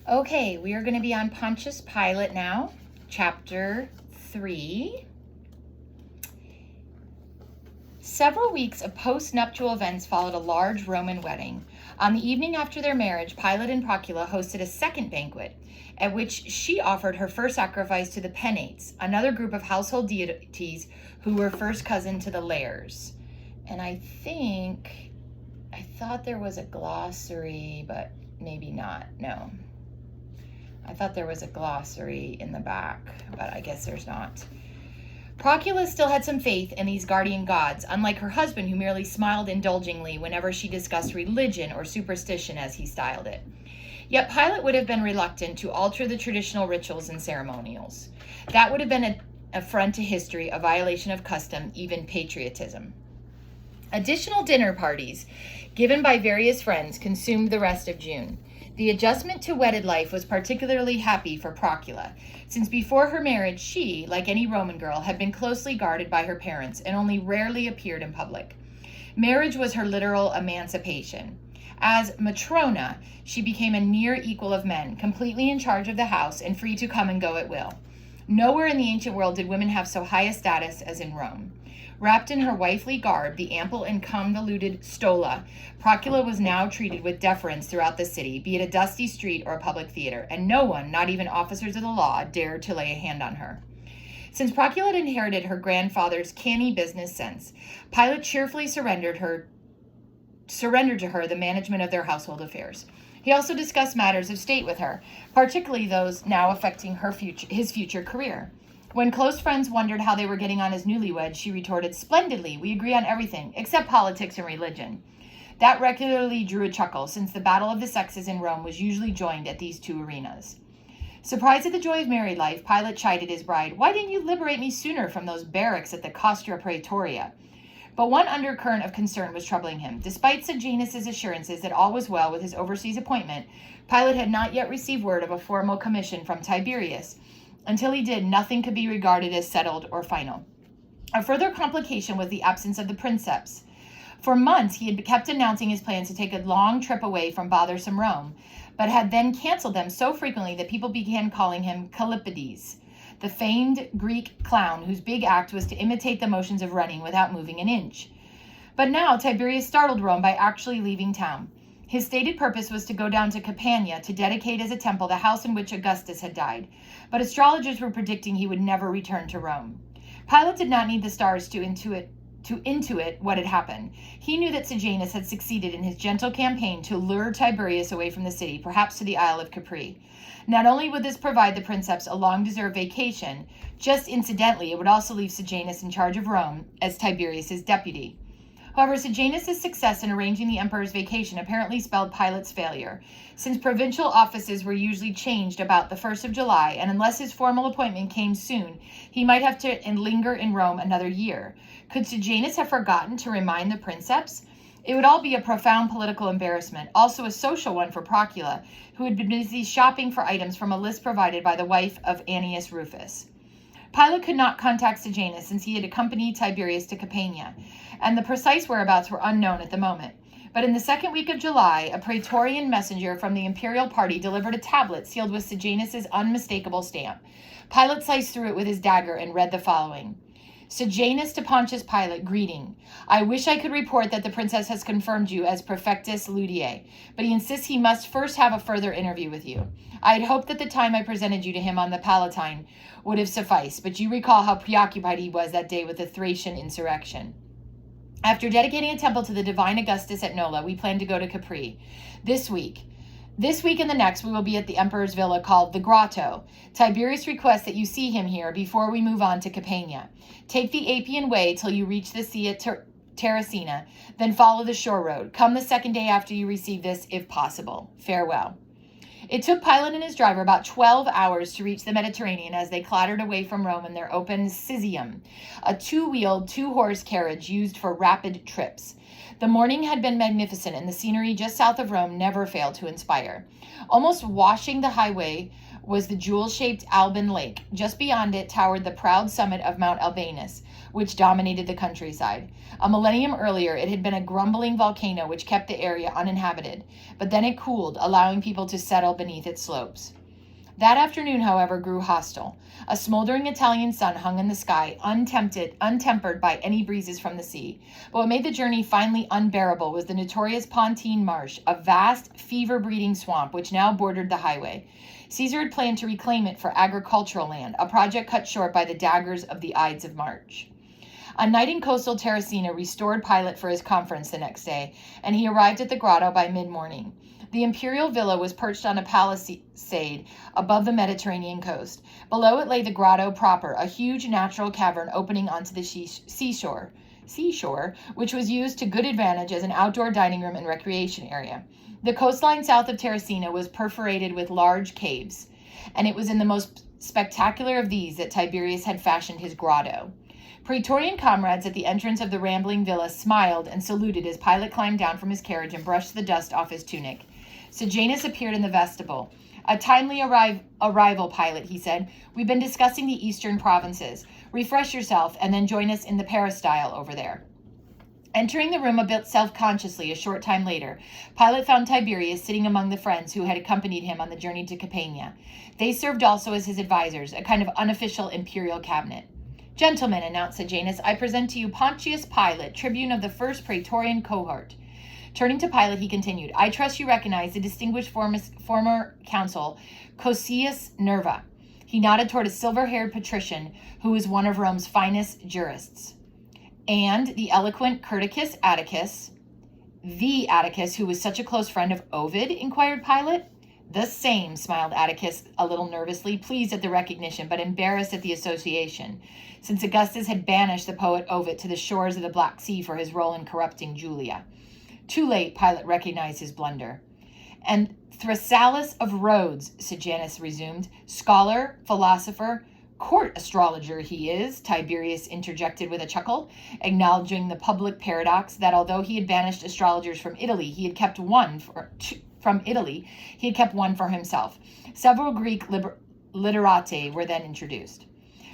Okay, we are going to be on Pontius Pilate now, chapter 3. Several weeks of post-nuptial events followed a large Roman wedding. On the evening after their marriage, Pilate and Procula hosted a second banquet, at which she offered her first sacrifice to the Penates, another group of household deities who were first cousin to the Lairs. And I thought there was a glossary, but maybe not. No. I thought there was a glossary in the back, but I guess there's not. Procula still had some faith in these guardian gods, unlike her husband, who merely smiled indulgently whenever she discussed religion or superstition, as he styled it. Yet Pilate would have been reluctant to alter the traditional rituals and ceremonials. That would have been an affront to history, a violation of custom, even patriotism. Additional dinner parties, given by various friends, consumed the rest of June. The adjustment to wedded life was particularly happy for Procula, since before her marriage she, like any Roman girl, had been closely guarded by her parents and only rarely appeared in public. Marriage was her literal emancipation. As matrona, she became a near equal of men, completely in charge of the house and free to come and go at will. Nowhere in the ancient world did women have so high a status as in Rome. Wrapped in her wifely garb, the ample and convoluted stola, Procula was now treated with deference throughout the city, be it a dusty street or a public theater, and no one, not even officers of the law, dared to lay a hand on her. Since Procula had inherited her grandfather's canny business sense, Pilate cheerfully surrendered to her the management of their household affairs. He also discussed matters of state with her, particularly those now affecting his future career. When close friends wondered how they were getting on as newlyweds, she retorted, "Splendidly, we agree on everything, except politics and religion." That regularly drew a chuckle, since the battle of the sexes in Rome was usually joined at these two arenas. Surprised at the joy of married life, Pilate chided his bride, "Why didn't you liberate me sooner from those barracks at the Castra Praetoria?" But one undercurrent of concern was troubling him. Despite Sejanus' assurances that all was well with his overseas appointment, Pilate had not yet received word of a formal commission from Tiberius. Until he did, nothing could be regarded as settled or final. A further complication was the absence of the princeps. For months, he had kept announcing his plans to take a long trip away from bothersome Rome, but had then canceled them so frequently that people began calling him Kallipides, the famed Greek clown whose big act was to imitate the motions of running without moving an inch. But now Tiberius startled Rome by actually leaving town. His stated purpose was to go down to Campania to dedicate as a temple the house in which Augustus had died, but astrologers were predicting he would never return to Rome. Pilate did not need the stars to intuit what had happened. He knew that Sejanus had succeeded in his gentle campaign to lure Tiberius away from the city, perhaps to the Isle of Capri. Not only would this provide the princeps a long-deserved vacation, just incidentally, it would also leave Sejanus in charge of Rome as Tiberius's deputy. However, Sejanus' success in arranging the emperor's vacation apparently spelled Pilate's failure, since provincial offices were usually changed about the 1st of July, and unless his formal appointment came soon, he might have to linger in Rome another year. Could Sejanus have forgotten to remind the princeps? It would all be a profound political embarrassment, also a social one for Procula, who had been busy shopping for items from a list provided by the wife of Annius Rufus. Pilate could not contact Sejanus since he had accompanied Tiberius to Campania, and the precise whereabouts were unknown at the moment. But in the second week of July, a Praetorian messenger from the imperial party delivered a tablet sealed with Sejanus' unmistakable stamp. Pilate sliced through it with his dagger and read the following. Sejanus to Pontius Pilate, greeting. I wish I could report that the princess has confirmed you as Prefectus Ludiae, but he insists he must first have a further interview with you. I had hoped that the time I presented you to him on the Palatine would have sufficed, but you recall how preoccupied he was that day with the Thracian insurrection. After dedicating a temple to the divine Augustus at Nola, we plan to go to Capri. This week and the next, we will be at the emperor's villa called the Grotto. Tiberius requests that you see him here before we move on to Campania. Take the Appian Way till you reach the sea at Terracina, then follow the shore road. Come the second day after you receive this, if possible. Farewell. It took Pilate and his driver about 12 hours to reach the Mediterranean as they clattered away from Rome in their open Cisium, a two-wheeled, two-horse carriage used for rapid trips. The morning had been magnificent, and the scenery just south of Rome never failed to inspire. Almost washing the highway was the jewel-shaped Alban Lake. Just beyond it towered the proud summit of Mount Albanus, which dominated the countryside. A millennium earlier, it had been a grumbling volcano which kept the area uninhabited, but then it cooled, allowing people to settle beneath its slopes. That afternoon, however, grew hostile. A smoldering Italian sun hung in the sky, untempered by any breezes from the sea. But what made the journey finally unbearable was the notorious Pontine Marsh, a vast, fever-breeding swamp which now bordered the highway. Caesar had planned to reclaim it for agricultural land, a project cut short by the daggers of the Ides of March. A night in coastal Terracina restored Pilate for his conference the next day, and he arrived at the grotto by mid-morning. The imperial villa was perched on a palisade above the Mediterranean coast. Below it lay the grotto proper, a huge natural cavern opening onto the seashore, which was used to good advantage as an outdoor dining room and recreation area. The coastline south of Terracina was perforated with large caves, and it was in the most spectacular of these that Tiberius had fashioned his grotto. Praetorian comrades at the entrance of the rambling villa smiled and saluted as Pilate climbed down from his carriage and brushed the dust off his tunic. Sejanus appeared in the vestibule. "A timely arrival, Pilate," he said. "We've been discussing the eastern provinces. Refresh yourself and then join us in the peristyle over there." Entering the room a bit self-consciously a short time later, Pilate found Tiberius sitting among the friends who had accompanied him on the journey to Campania. They served also as his advisors, a kind of unofficial imperial cabinet. "Gentlemen," announced Sejanus, "I present to you Pontius Pilate, tribune of the first Praetorian cohort." Turning to Pilate, he continued, "I trust you recognize the distinguished former consul, Cosius Nerva." He nodded toward a silver-haired patrician who was one of Rome's finest jurists. "And the eloquent Curticus Atticus." "The Atticus who was such a close friend of Ovid?" inquired Pilate. "The same," smiled Atticus a little nervously, pleased at the recognition, but embarrassed at the association, since Augustus had banished the poet Ovid to the shores of the Black Sea for his role in corrupting Julia. Too late, Pilate recognized his blunder. "And Thrasyllus of Rhodes," Sejanus resumed, "scholar, philosopher, court astrologer he is," Tiberius interjected with a chuckle, acknowledging the public paradox that although he had banished astrologers from Italy, he had kept one for himself. Several Greek literati were then introduced.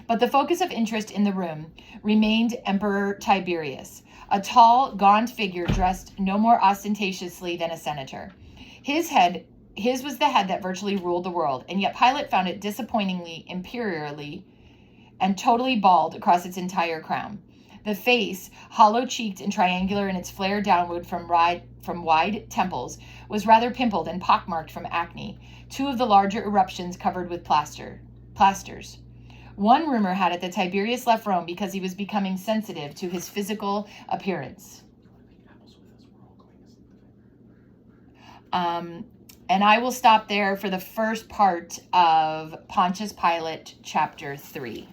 But the focus of interest in the room remained Emperor Tiberius, a tall, gaunt figure dressed no more ostentatiously than a senator. His was the head that virtually ruled the world, and yet Pilate found it disappointingly imperially and totally bald across its entire crown. The face, hollow-cheeked and triangular in its flare downward from wide temples, was rather pimpled and pockmarked from acne, two of the larger eruptions covered with plasters. One rumor had it that Tiberius left Rome because he was becoming sensitive to his physical appearance. And I will stop there for the first part of Pontius Pilate, chapter 3.